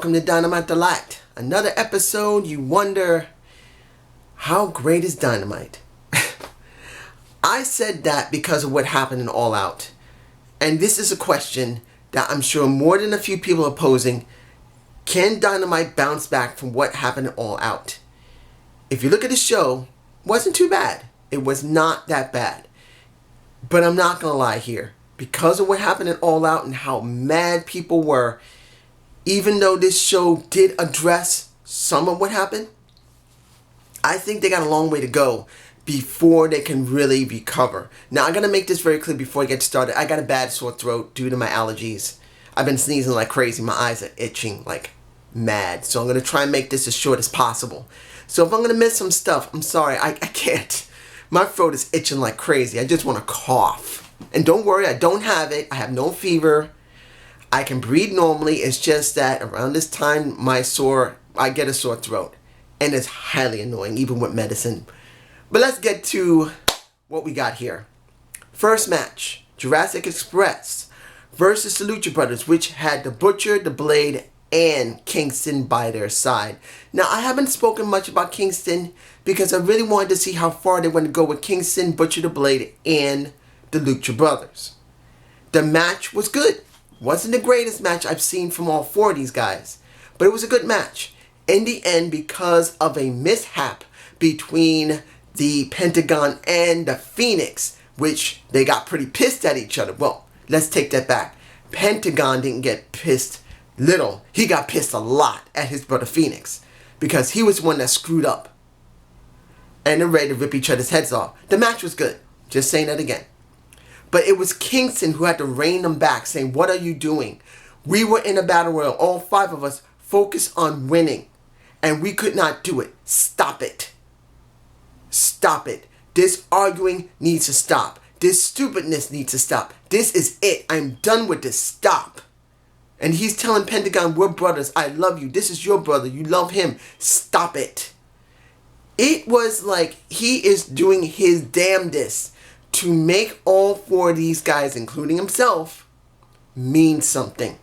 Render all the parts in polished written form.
welcome to Dynamite Delight. Another episode. You wonder, how great is Dynamite? I said that because of what happened in All Out. And this is a question that I'm sure more than a few people are posing. Can Dynamite bounce back from what happened in All Out? If you look at the show, it wasn't too bad. It was not that bad. But I'm not going to lie here. Because of what happened in All Out and how mad people were, even though this show did address some of what happened, I think they got a long way to go before they can really recover. Now, I'm going to make this very clear before I get started. I got a bad sore throat due to my allergies. I've been sneezing like crazy. My eyes are itching like mad. So I'm going to try and make this as short as possible. So if I'm going to miss some stuff, I'm sorry. I can't. My throat is itching like crazy. I just want to cough. And don't worry, I don't have it. I have no fever. I can breathe normally. It's just that around this time, I get a sore throat. And it's highly annoying, even with medicine. But let's get to what we got here. First match, Jurassic Express versus the Lucha Brothers, which had the Butcher, the Blade, and Kingston by their side. Now, I haven't spoken much about Kingston because I really wanted to see how far they want to go with Kingston, Butcher, the Blade, and the Lucha Brothers. The match was good. Wasn't the greatest match I've seen from all four of these guys, but it was a good match. In the end, because of a mishap between the Pentagon and the Phoenix, which they got pretty pissed at each other. Well, let's take that back. Pentagon didn't get pissed little. He got pissed a lot at his brother Phoenix because he was the one that screwed up. And they're ready to rip each other's heads off. The match was good. Just saying that again. But it was Kingston who had to rein them back, saying, what are you doing? We were in a battle royal, all five of us, focused on winning. And we could not do it. Stop it. Stop it. This arguing needs to stop. This stupidness needs to stop. This is it. I'm done with this. Stop. And he's telling Pentagon, we're brothers. I love you. This is your brother. You love him. Stop it. It was like he is doing his damnedest to make all four of these guys, including himself, mean something.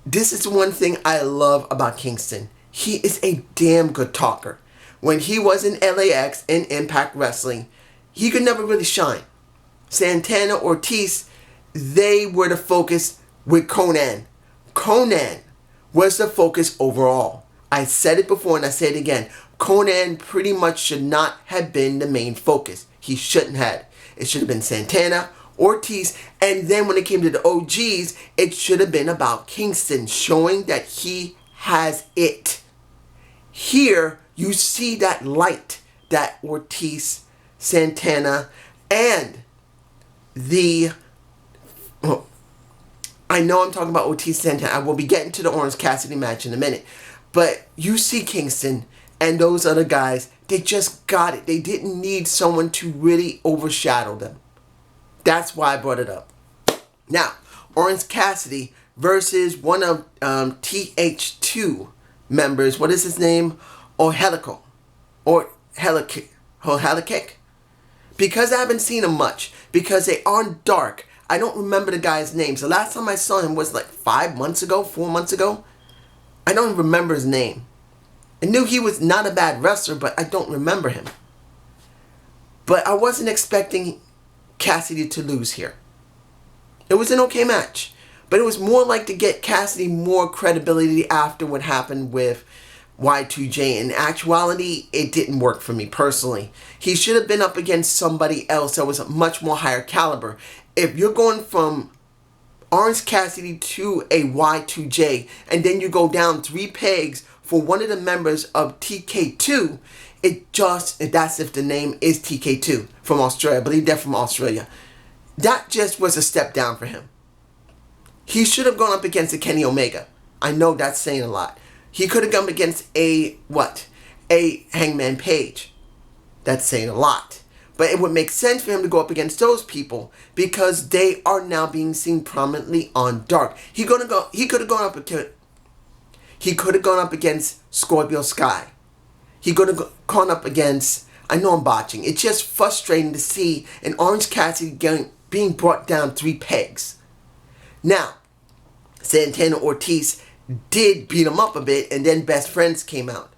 This is one thing I love about Kingston. He is a damn good talker. When he was in LAX in Impact Wrestling, he could never really shine. Santana, Ortiz, they were the focus with Conan. Conan was the focus overall. I said it before and I say it again. Conan pretty much should not have been the main focus. He shouldn't have. It should have been Santana, Ortiz, and then when it came to the OGs, it should have been about Kingston, showing that he has it. Here, you see that light that Ortiz, Santana, and I know I'm talking about Ortiz, Santana. I will be getting to the Orange Cassidy match in a minute. But you see Kingston and those other guys, they just got it. They didn't need someone to really overshadow them. That's why I brought it up. Now, Orange Cassidy versus one of TH2 members. What is his name? Ohelico. Or Helikik. Because I haven't seen him much. Because they aren't dark. I don't remember the guy's names. The last time I saw him was like 5 months ago, 4 months ago. I don't remember his name. I knew he was not a bad wrestler, but I don't remember him. But I wasn't expecting Cassidy to lose here. It was an okay match. But it was more like to get Cassidy more credibility after what happened with Y2J. In actuality, it didn't work for me personally. He should have been up against somebody else that was a much more higher caliber. If you're going from Orange Cassidy to a Y2J, and then you go down 3 pegs for one of the members of TK2, that's if the name is TK2 from Australia. I believe they're from Australia. That just was a step down for him. He should have gone up against a Kenny Omega. I know that's saying a lot. He could have gone against a Hangman Page. That's saying a lot. But it would make sense for him to go up against those people because they are now being seen prominently on Dark. He could have gone up against Scorpio Sky. He could have gone up against, I know I'm botching. It's just frustrating to see an Orange Cassidy being brought down 3 pegs. Now, Santana Ortiz did beat him up a bit, and then Best Friends came out.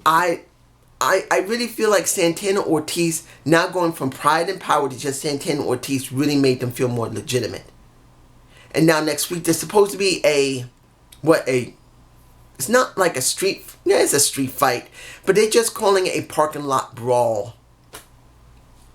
I really feel like Santana Ortiz, now going from Pride and Power to just Santana Ortiz, really made them feel more legitimate. And now next week, there's supposed to be it's not like a street, it's a street fight, but they're just calling it a parking lot brawl.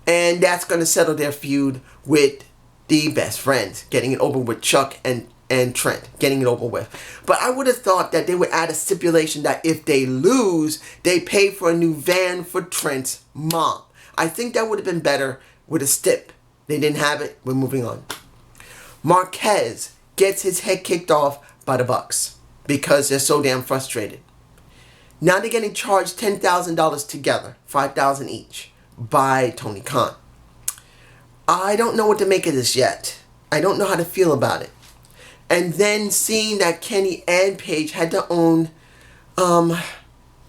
And that's going to settle their feud with the Best Friends, getting it over with Chuck and Trent, getting it over with. But I would have thought that they would add a stipulation that if they lose, they pay for a new van for Trent's mom. I think that would have been better with a stip. They didn't have it. We're moving on. Marquez gets his head kicked off by the Bucks because they're so damn frustrated. Now they're getting charged $10,000 together, $5,000 each, by Tony Khan. I don't know what to make of this yet. I don't know how to feel about it. And then seeing that Kenny and Paige had to own,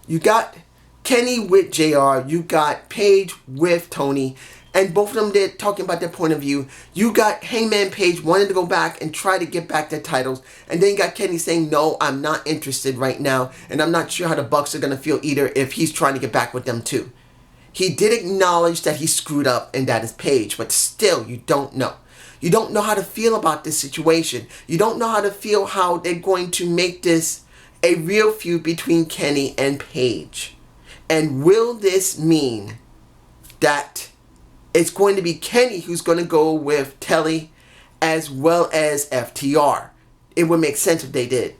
you got Kenny with JR, you got Paige with Tony, and both of them they're talking about their point of view. You got Hangman Page wanting to go back and try to get back their titles, and then you got Kenny saying, no, I'm not interested right now, and I'm not sure how the Bucks are going to feel either if he's trying to get back with them too. He did acknowledge that he screwed up, and that is Paige, but still, you don't know. You don't know how to feel about this situation. You don't know how to feel how they're going to make this a real feud between Kenny and Paige. And will this mean that it's going to be Kenny who's going to go with Telly as well as FTR? It would make sense if they did.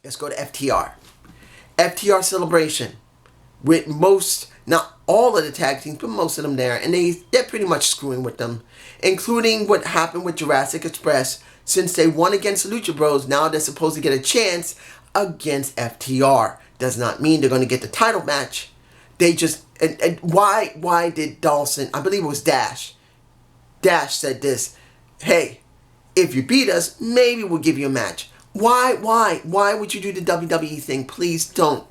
Let's go to FTR. FTR Celebration with most, not all of the tag teams, but most of them there. And they're pretty much screwing with them, including what happened with Jurassic Express. Since they won against Lucha Bros, now they're supposed to get a chance against FTR. Does not mean they're going to get the title match. They just, and why did Dawson, I believe it was Dash said this, hey, if you beat us, maybe we'll give you a match. Why would you do the WWE thing? Please don't.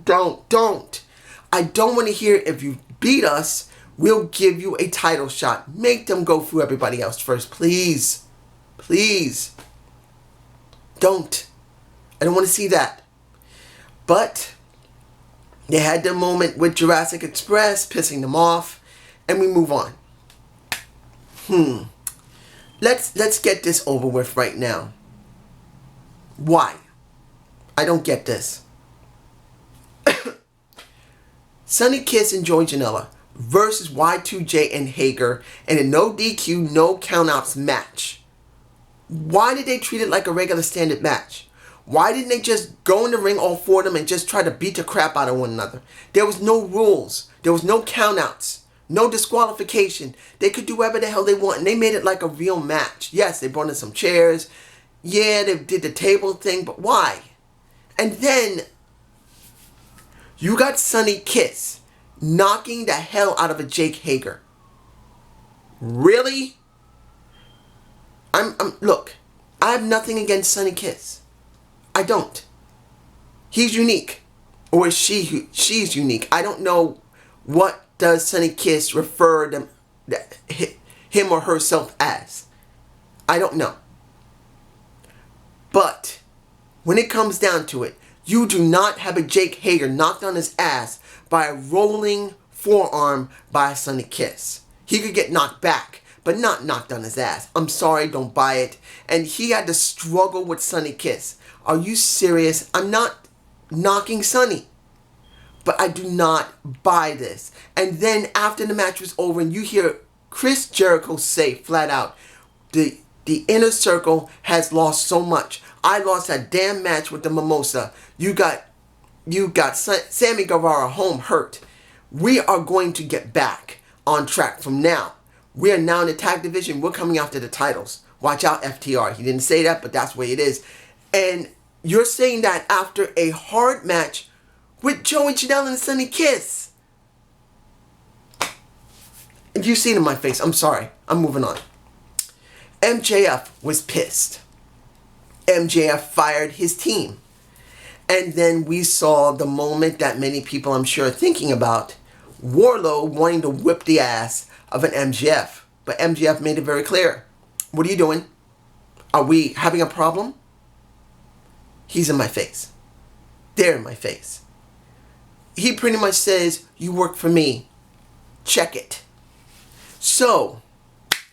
I don't want to hear if you beat us, we'll give you a title shot. Make them go through everybody else first, please. Please. Don't. I don't want to see that. But they had their moment with Jurassic Express, pissing them off, and we move on. Let's get this over with right now. Why? I don't get this. Sonny Kiss and Joey Janela versus Y2J and Hager in a no DQ, no countouts match. Why did they treat it like a regular standard match? Why didn't they just go in the ring, all four of them, and just try to beat the crap out of one another? There was no rules. There was no countouts. No disqualification. They could do whatever the hell they want, and they made it like a real match. Yes, they brought in some chairs. Yeah, they did the table thing, but why? And then you got Sonny Kiss knocking the hell out of a Jake Hager. Really? Look, I have nothing against Sonny Kiss. I don't. He's unique. Or is she's unique. I don't know what does Sonny Kiss refer them, him or herself as. I don't know. But when it comes down to it, you do not have a Jake Hager knocked on his ass by a rolling forearm by Sonny Kiss. He could get knocked back, but not knocked on his ass. I'm sorry, don't buy it. And he had to struggle with Sonny Kiss. Are you serious? I'm not knocking Sonny, but I do not buy this. And then after the match was over and you hear Chris Jericho say flat out, the inner circle has lost so much. I lost that damn match with the Mimosa. You got Sammy Guevara home hurt. We are going to get back on track from now. We are now in the tag division. We're coming after the titles. Watch out, FTR. He didn't say that, but that's the way it is. And you're saying that after a hard match with Joey Janela and Sonny Kiss. If you see it in my face, I'm sorry. I'm moving on. MJF was pissed. MJF fired his team. And then we saw the moment that many people, I'm sure, are thinking about. Wardlow wanting to whip the ass of an MJF. But MJF made it very clear. What are you doing? Are we having a problem? He's in my face. there in my face. He pretty much says, you work for me. Check it. So,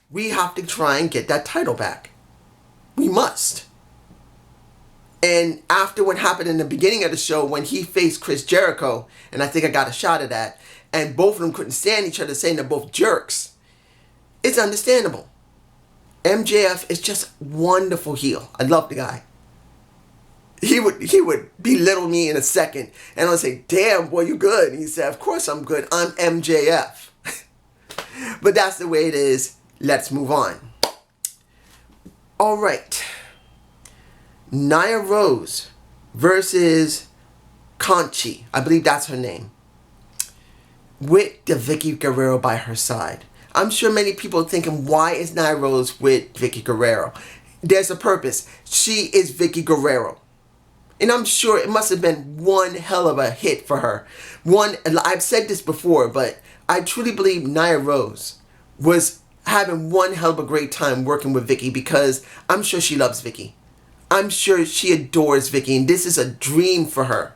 we have to try and get that title back. We must. And after what happened in the beginning of the show when he faced Chris Jericho, and I think I got a shot of that, and both of them couldn't stand each other saying they're both jerks, it's understandable. MJF is just wonderful heel. I love the guy. He would belittle me in a second, and I would say, damn, boy, you good. And he said, of course I'm good. I'm MJF. But that's the way it is. Let's move on. All right. Nia Rose versus Kanchi. I believe that's her name. With the Vicky Guerrero by her side. I'm sure many people are thinking, why is Nia Rose with Vicky Guerrero? There's a purpose. She is Vicky Guerrero. And I'm sure it must have been one hell of a hit for her. I've said this before, but I truly believe Nia Rose was having one hell of a great time working with Vicky, because I'm sure she loves Vicky. I'm sure she adores Vicky, and this is a dream for her.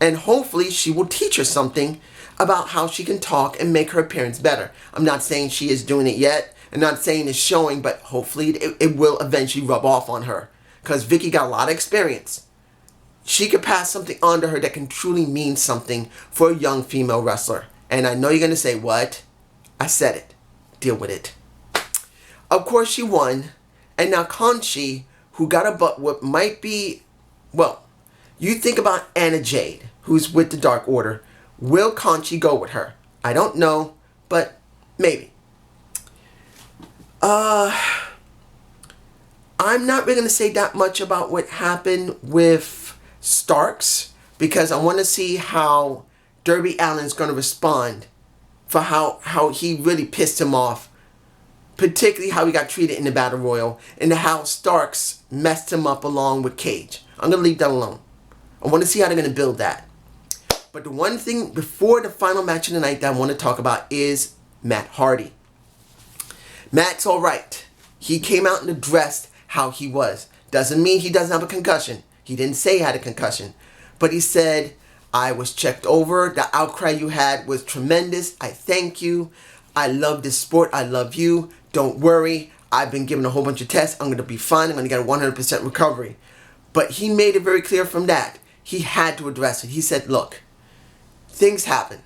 And hopefully she will teach her something about how she can talk and make her appearance better. I'm not saying she is doing it yet. I'm not saying it's showing, but hopefully it will eventually rub off on her. Because Vicky got a lot of experience. She could pass something on to her that can truly mean something for a young female wrestler. And I know you're going to say, what? I said it. Deal with it. Of course she won. And now Kanchi, who got a butt whoop, might be, well, you think about Anna Jade, who's with the Dark Order. Will Kanchi go with her? I don't know, but maybe. I'm not really going to say that much about what happened with Starks, because I want to see how Darby Allin's going to respond for how he really pissed him off, particularly how he got treated in the Battle Royal, and how Starks messed him up along with Cage. I'm going to leave that alone. I want to see how they're going to build that. But the one thing before the final match of the night that I want to talk about is Matt Hardy. Matt's alright. He came out and addressed how he was. Doesn't mean he doesn't have a concussion. He didn't say he had a concussion. But he said, I was checked over. The outcry you had was tremendous. I thank you. I love this sport. I love you. Don't worry. I've been given a whole bunch of tests. I'm going to be fine. I'm going to get a 100% recovery. But he made it very clear from that. He had to address it. He said, look, things happen.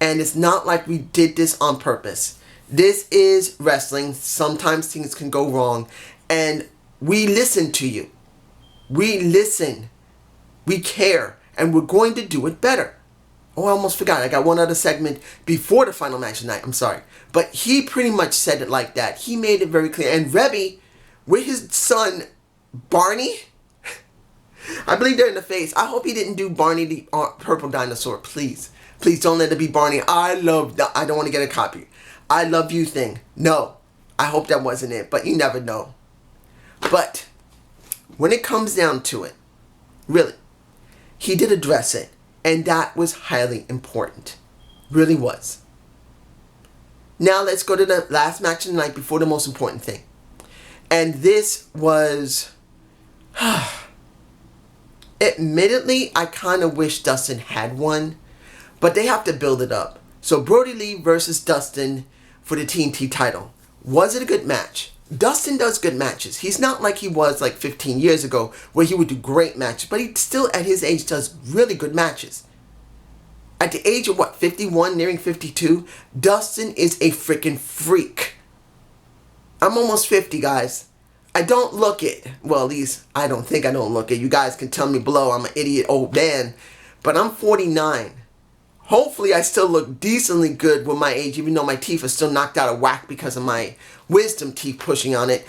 And it's not like we did this on purpose. This is wrestling. Sometimes things can go wrong. And we listen to you. We listen. We care. And we're going to do it better. Oh, I almost forgot. I got one other segment before the final match tonight. I'm sorry. But he pretty much said it like that. He made it very clear. And Rebby, with his son, Barney, I believe they're in the face. I hope he didn't do Barney the purple dinosaur. Please. Please don't let it be Barney. I don't want to get a copy. I love you thing. No. I hope that wasn't it. But you never know. But when it comes down to it, really, he did address it. And that was highly important. Really was. Now let's go to the last match of the night before the most important thing. And this was... Admittedly, I kind of wish Dustin had won. But they have to build it up. So Brody Lee versus Dustin for the TNT title. Was it a good match? Dustin does good matches. He's not like he was like 15 years ago where he would do great matches. But he still, at his age, does really good matches. At the age of, 51, nearing 52? Dustin is a freaking freak. I'm almost 50, guys. I don't look it. Well, at least I don't think I don't look it. You guys can tell me below I'm an idiot old man. But I'm 49. Hopefully I still look decently good with my age, even though my teeth are still knocked out of whack because of my wisdom teeth pushing on it.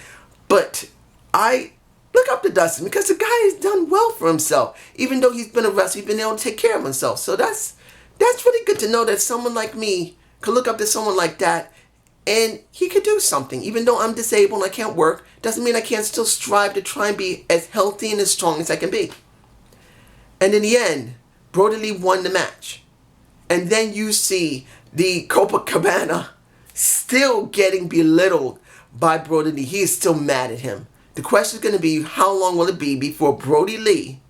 But I look up to Dustin because the guy has done well for himself. Even though he's been a wrestler, he's been able to take care of himself. So that's really good to know that someone like me could look up to someone like that and he could do something. Even though I'm disabled and I can't work, doesn't mean I can't still strive to try and be as healthy and as strong as I can be. And in the end, Brody Lee won the match. And then you see the Copacabana still getting belittled by Brody Lee. He is still mad at him. The question is going to be, how long will it be before Brody Lee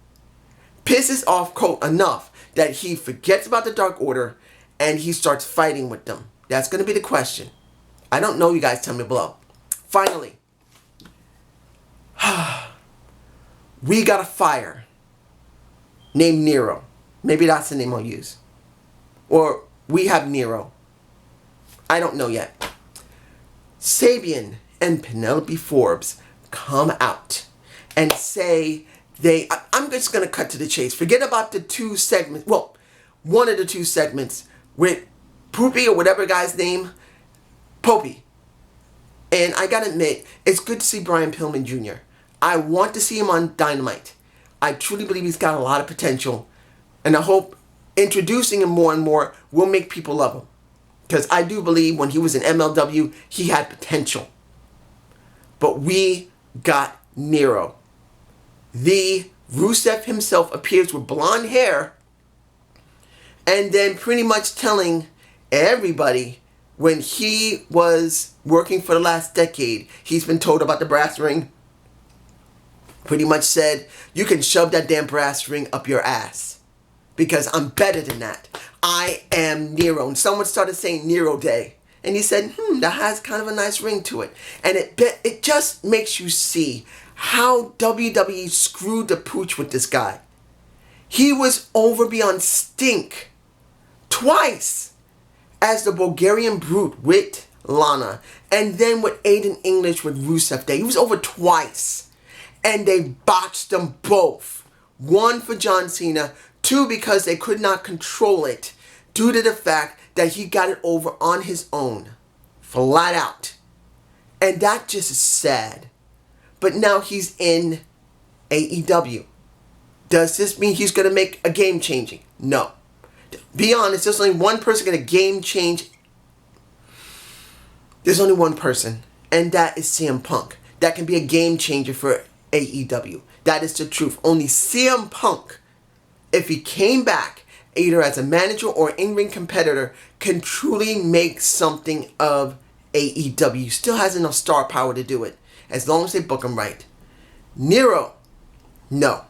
pisses off Colt enough that he forgets about the Dark Order and he starts fighting with them? That's going to be the question. I don't know, you guys tell me below. Finally, we got a fire named Miro. Maybe that's the name I'll use. Or we have Miro. I don't know yet. Sabian and Penelope Forbes come out and say I'm just going to cut to the chase. Forget about the two segments. Well, one of the two segments with Poopy or whatever guy's name. Popey. And I gotta admit, it's good to see Brian Pillman Jr. I want to see him on Dynamite. I truly believe he's got a lot of potential. And I hope introducing him more and more will make people love him. Because I do believe when he was in MLW, he had potential. But we got Miro. The Rusev himself appears with blonde hair. And then pretty much telling everybody when he was working for the last decade, he's been told about the brass ring. Pretty much said, you can shove that damn brass ring up your ass. Because I'm better than that. I am Nero. And someone started saying Nero Day. And he said, that has kind of a nice ring to it. And it just makes you see how WWE screwed the pooch with this guy. He was over beyond stink. Twice. As the Bulgarian Brute with Lana. And then with Aiden English with Rusev Day. He was over twice. And they botched them both. One for John Cena. Two, because they could not control it. Due to the fact that he got it over on his own. Flat out. And that just is sad. But now he's in AEW. Does this mean he's going to make a game changing? No. Be honest, there's only one person going to game change. There's only one person. And that is CM Punk. That can be a game changer for AEW. That is the truth. Only CM Punk, if he came back, either as a manager or in-ring competitor, can truly make something of AEW. Still has enough star power to do it. As long as they book him right. Miro, no.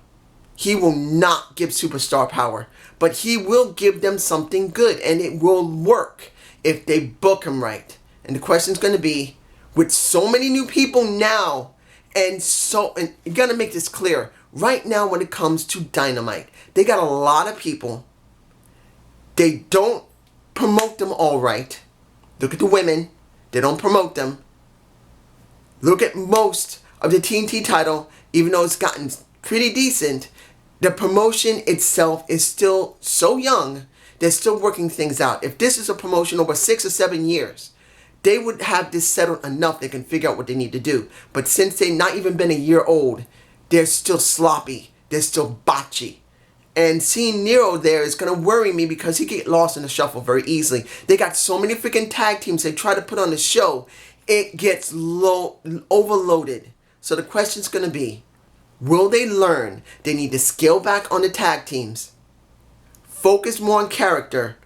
He will not give superstar power. But he will give them something good. And it will work if they book him right. And the question's going to be, with so many new people now, and you got to make this clear. Right now when it comes to Dynamite, they got a lot of people. They don't promote them all right. Look at the women. They don't promote them. Look at most of the TNT title, even though it's gotten pretty decent. The promotion itself is still so young, they're still working things out. If this is a promotion over 6 or 7 years, they would have this settled enough they can figure out what they need to do. But since they've not even been a year old, they're still sloppy. They're still botchy. And seeing Nero there is going to worry me because he get lost in the shuffle very easily. They got so many freaking tag teams they try to put on the show. It gets overloaded. So the question's going to be, will they learn they need to scale back on the tag teams, focus more on character,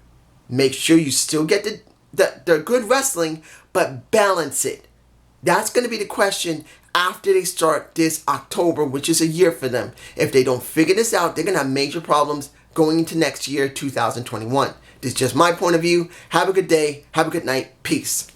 make sure you still get the good wrestling, but balance it? That's going to be the question after they start this October, which is a year for them. If they don't figure this out, they're going to have major problems going into next year, 2021. This is just my point of view. Have a good day. Have a good night. Peace.